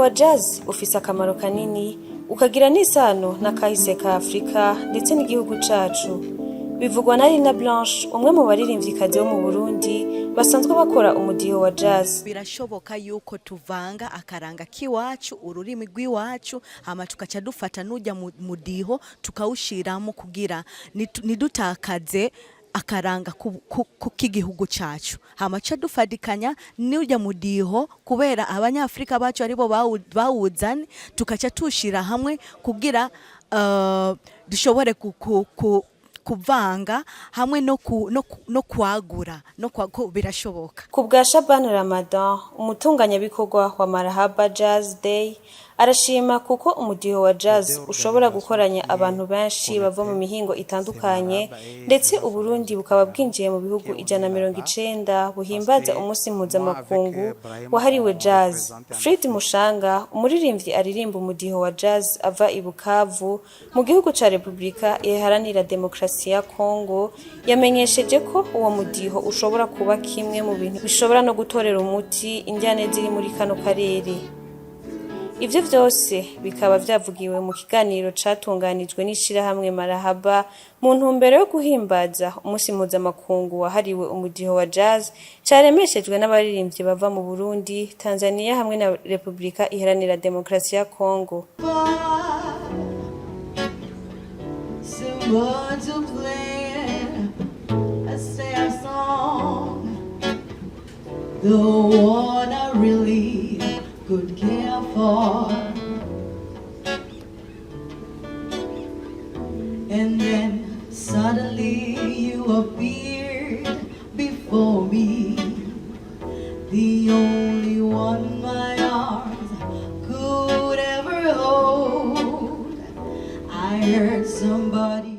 wa jazz ufise akamaro kanini ukagira n'isano n'akahise ka Afrika ndetse n'igihugu cacu. Bivugwa na Lina Blanche, umwe mu baririmvyikazi bo mu Burundi basanzwe bakora umudiho wa jazz. Birashoboka yuko tuvanga akaranga kiwacu, ururimi rw'iwacu, hama tukaca dufata n'ujya mudiho tukawushiramo kugira nidutakaze akaranga k'igihugu cacu. Hama cha dufadikanya n'ujya mudiho kubera abanyafrika bacu aribo bawuzane, tukaca tushira hamwe kugira dushobore kuvanga hamwe no kwagura birashoboka. Ku bwa Shaban Ramadan, umutunganya bikorwa wa Marhaba Jazz Day, arashima kuko umudiho wa jazz ushobora gukoranya abantu benshi bava mu mihingo itandukanye, ndetse Uburundi bukaba bwinjiye mu bihugu 190 buhimbaza umusi mpuzamakungu wahariwe jazz. Fred Mushanga, umuririmbyi aririmba umudiho wa jazz ava i Bukavu mu gihugu ca Republika Iharanira Demokarasi ya Kongo, yamenyesheje ko uwo mudiho ushobora kuba kimwe mu bintu bishobora no gutorera umuti injyane ziri muri kano karere. Ivyo vyose bikaba vyavugiwe mu kiganiro catunganijwe n'ishirahamwe Marhaba mu ntumbero yo guhimbaza umusi mpuzamakungu wahariwe umudiho wa jazz, caremeshejwe n'abaririmbyi bava mu Burundi, Tanzania hamwe na Republika Iharanira Demokarasi ya Kongo. Could care for, and then suddenly you appeared before me, the only one my arms could ever hold. I heard somebody